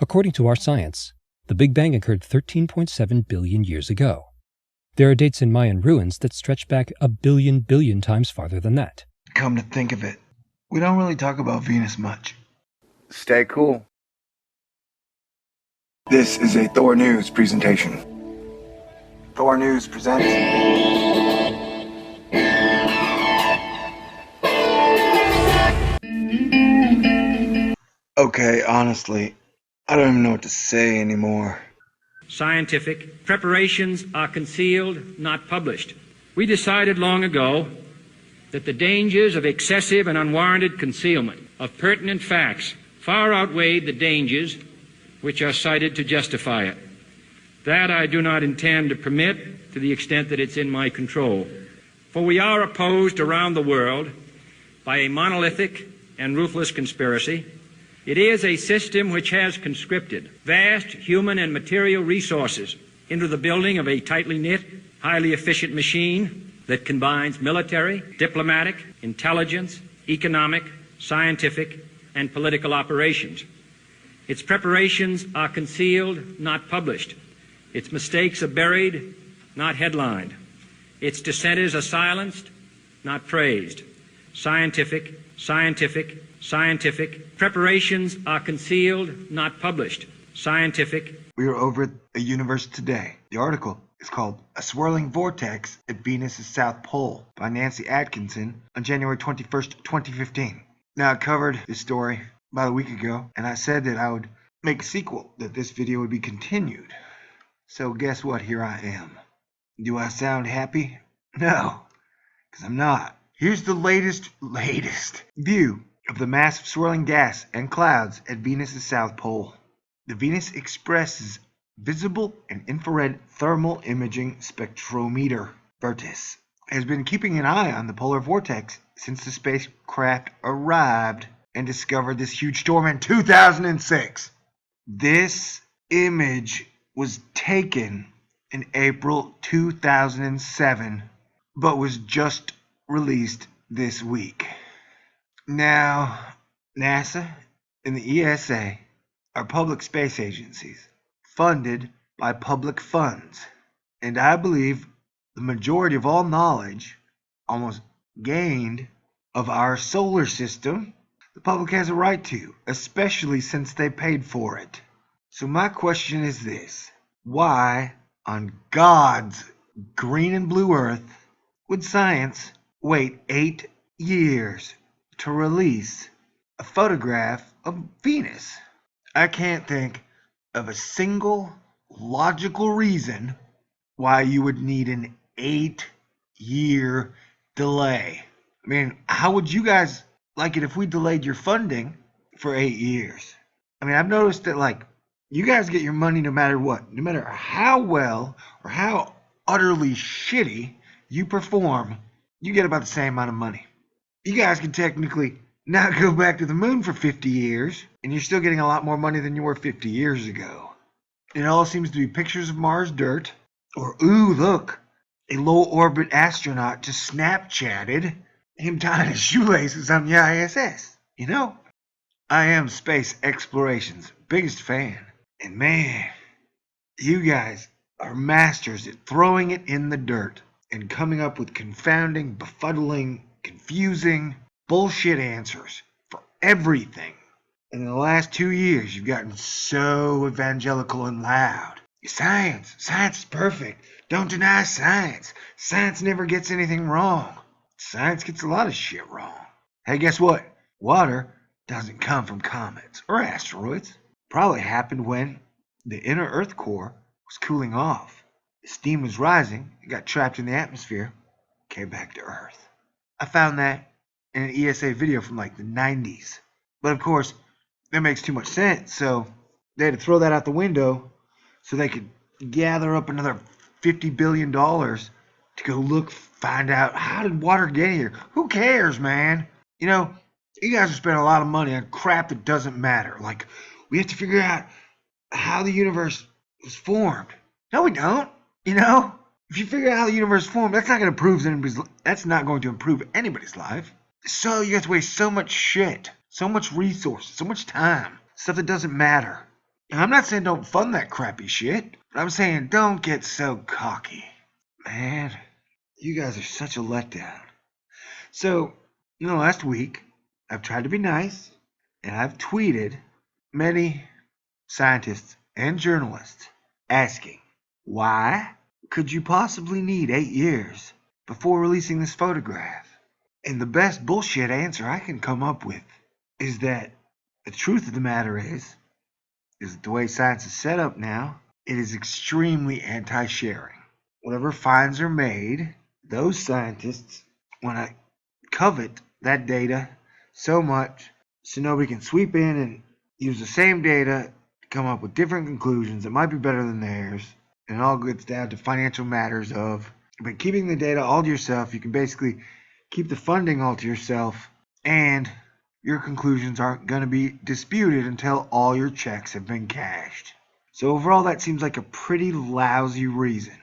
According to our science, the Big Bang occurred 13.7 billion years ago. There are dates in Mayan ruins that stretch back a billion times farther than that. Come to think of it, we don't really talk about Venus much. Stay cool. This is a Thor News presentation. Thor News presents... Okay, honestly, I don't even know what to say anymore. Scientific preparations are concealed, not published. We decided long ago that the dangers of excessive and unwarranted concealment of pertinent facts far outweighed the dangers which are cited to justify it. That I do not intend to permit to the extent that it's in my control. For we are opposed around the world by a monolithic and ruthless conspiracy. It is a system which has conscripted vast human and material resources into the building of a tightly knit, highly efficient machine that combines military, diplomatic, intelligence, economic, scientific, and political operations. Its preparations are concealed, not published. Its mistakes are buried, not headlined. Its dissenters are silenced, not praised. Scientific preparations are concealed, not published. Scientific. We are over at A Universe Today. The article is called A Swirling Vortex at Venus' South Pole by Nancy Atkinson on January 21st, 2015. Now, I covered this story about a week ago, and I said that I would make a sequel, that this video would be continued. So guess what? Here I am. Do I sound happy? No, because I'm not. Here's the latest view of the massive swirling gas and clouds at Venus' South Pole. The Venus Express's visible and infrared thermal imaging spectrometer, VERTIS, has been keeping an eye on the polar vortex since the spacecraft arrived and discovered this huge storm in 2006. This image was taken in April 2007, but was just released this week. Now, NASA and the ESA are public space agencies funded by public funds, and I believe the majority of all knowledge almost gained of our solar system the public has a right to, especially since they paid for it. So my question is this: why on God's green and blue earth would science wait 8 years to release a photograph of Venus? I can't think of a single logical reason why you would need an 8-year delay. I mean, how would you guys like it if we delayed your funding for 8 years? I mean, I've noticed that, you guys get your money no matter what. No matter how well or how utterly shitty you perform, you get about the same amount of money. You guys can technically not go back to the moon for 50 years, and you're still getting a lot more money than you were 50 years ago. It all seems to be pictures of Mars dirt, or, ooh, look, a low-orbit astronaut just Snapchatted him tying his shoelaces on the ISS. You know, I am space exploration's biggest fan. And man, you guys are masters at throwing it in the dirt and coming up with confounding, befuddling, confusing, bullshit answers for everything. And in the last 2 years, you've gotten so evangelical and loud. Science is perfect. Don't deny science. Science never gets anything wrong. Science gets a lot of shit wrong. Hey, guess what? Water doesn't come from comets or asteroids. Probably happened when the inner Earth core was cooling off. The steam was rising, it got trapped in the atmosphere, came back to Earth. I found that in an ESA video from the 90s. But of course, that makes too much sense, so they had to throw that out the window so they could gather up another $50 billion to go find out, how did water get here? Who cares, man? You know, you guys are spending a lot of money on crap that doesn't matter. We have to figure out how the universe was formed. No, we don't. You know, if you figure out how the universe formed, that's not going to improve anybody's life. So you have to waste so much shit, so much resources, so much time, stuff that doesn't matter. And I'm not saying don't fund that crappy shit, but I'm saying don't get so cocky. Man, you guys are such a letdown. So, last week, I've tried to be nice, and I've tweeted many scientists and journalists asking, why could you possibly need 8 years before releasing this photograph? And the best bullshit answer I can come up with is that the truth of the matter is that the way science is set up now, it is extremely anti-sharing. Whatever finds are made, those scientists want to covet that data so much so nobody can sweep in and use the same data to come up with different conclusions that might be better than theirs. And it all gets down to financial matters of, but keeping the data all to yourself, you can basically keep the funding all to yourself, and your conclusions aren't going to be disputed until all your checks have been cashed. So overall, that seems like a pretty lousy reason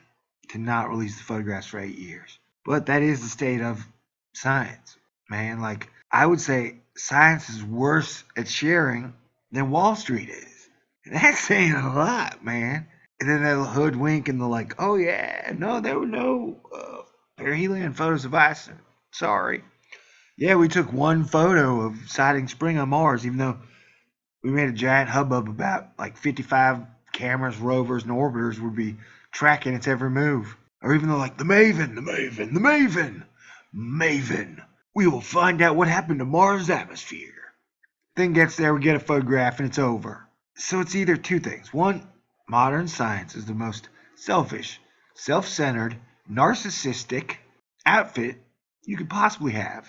to not release the photographs for 8 years. But that is the state of science, man. Like, I would say science is worse at sharing than Wall Street is. And that's saying a lot, man. And then they'll hoodwink and they're like, oh yeah, no, there were no perihelion photos of ice. Sorry. Yeah, we took one photo of sighting spring on Mars, even though we made a giant hubbub about like 55 cameras, rovers, and orbiters would be tracking its every move. Or even though like the Maven. We will find out what happened to Mars' atmosphere. Thing gets there, we get a photograph, and it's over. So it's either two things. One, modern science is the most selfish, self-centered, narcissistic outfit you could possibly have,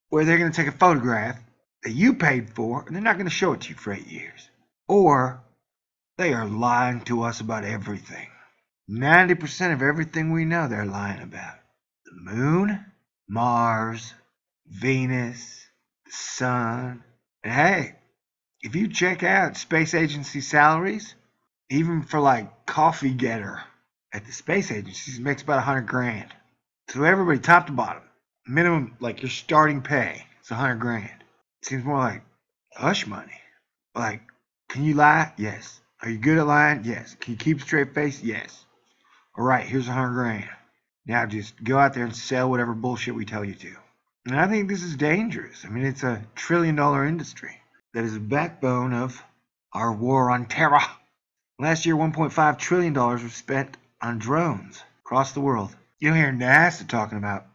where they're going to take a photograph that you paid for, and they're not going to show it to you for 8 years. Or they are lying to us about everything. 90% of everything we know they're lying about. The moon, Mars, Venus, the sun. And hey, if you check out space agency salaries, even for like coffee getter at the space agencies, it makes about 100 grand. So everybody, top to bottom, minimum, like your starting pay, it's 100 grand. Seems more like hush money. Like, can you lie? Yes. Are you good at lying? Yes. Can you keep a straight face? Yes. All right, here's 100 grand. Now just go out there and sell whatever bullshit we tell you to. And I think this is dangerous. I mean, it's a $1 trillion industry that is the backbone of our war on terror. Last year, $1.5 trillion was spent on drones across the world. You don't hear NASA talking about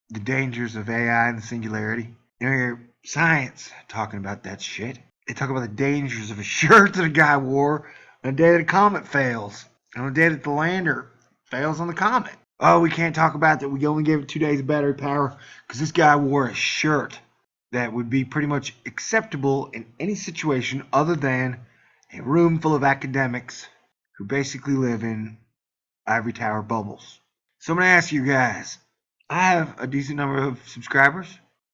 the dangers of AI and the singularity. You don't hear science talking about that shit. They talk about the dangers of a shirt that a guy wore on the day that a comet fails, and on the day that the lander fails on the comet. Oh, we can't talk about that. We only gave it 2 days of battery power because this guy wore a shirt that would be pretty much acceptable in any situation other than a room full of academics who basically live in ivory tower bubbles. So I'm going to ask you guys, I have a decent number of subscribers,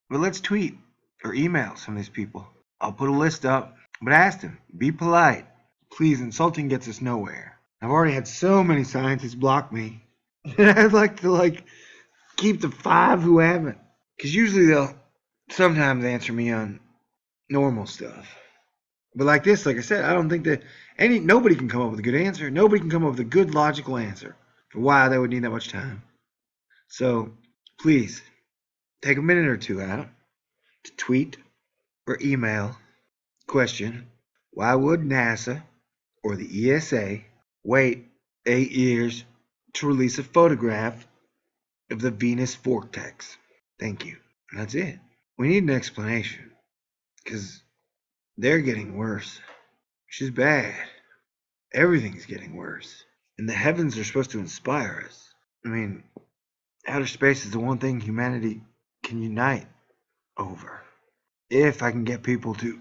but let's tweet or email some of these people. I'll put a list up, but ask them, be polite. Please, insulting gets us nowhere. I've already had so many scientists block me. I'd like to keep the 5 who haven't. Because usually they'll sometimes answer me on normal stuff. But like this, like I said, I don't think that nobody can come up with a good answer. Nobody can come up with a good logical answer for why they would need that much time. So please take a minute or two out to tweet or email question, why would NASA or the ESA wait 8 years to release a photograph of the Venus Vortex? Thank you. And that's it. We need an explanation because they're getting worse, which is bad. Everything's getting worse. And the heavens are supposed to inspire us. I mean, outer space is the one thing humanity can unite over. If I can get people to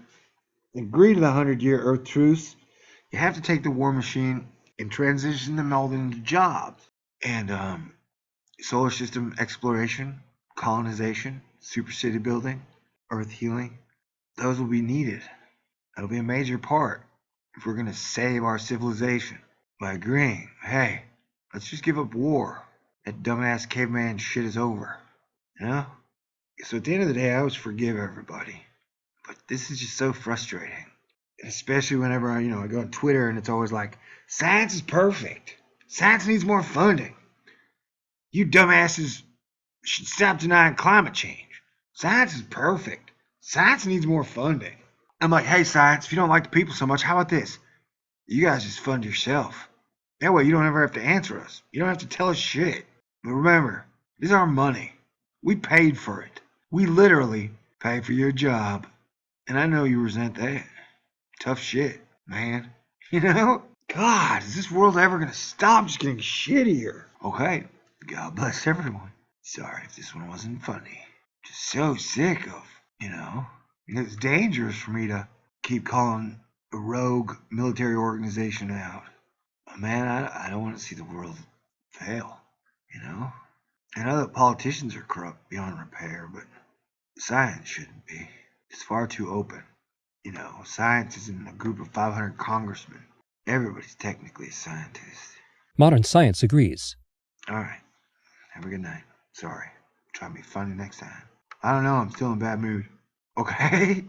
agree to the 100-year Earth truce, you have to take the war machine and transition them all into jobs. And solar system exploration, colonization, super city building, Earth healing, those will be needed. That'll be a major part if we're going to save our civilization by agreeing, hey, let's just give up war. That dumbass caveman shit is over. You know? So at the end of the day, I always forgive everybody. But this is just so frustrating. Especially whenever I go on Twitter and it's always like, science is perfect. Science needs more funding. You dumbasses should stop denying climate change. Science is perfect. Science needs more funding. I'm like, hey, science, if you don't like the people so much, how about this? You guys just fund yourself. That way you don't ever have to answer us. You don't have to tell us shit. But remember, this is our money. We paid for it. We literally paid for your job. And I know you resent that. Tough shit, man. You know? God, is this world ever gonna stop just getting shittier? Okay, God bless everyone. Sorry if this one wasn't funny. Just so sick of, it's dangerous for me to keep calling a rogue military organization out. But man, I don't want to see the world fail, I know that politicians are corrupt beyond repair, but science shouldn't be. It's far too open. Science isn't a group of 500 congressmen. Everybody's technically a scientist. Modern science agrees. All right. Have a good night. Sorry. Try to be funny next time. I don't know. I'm still in a bad mood. Okay?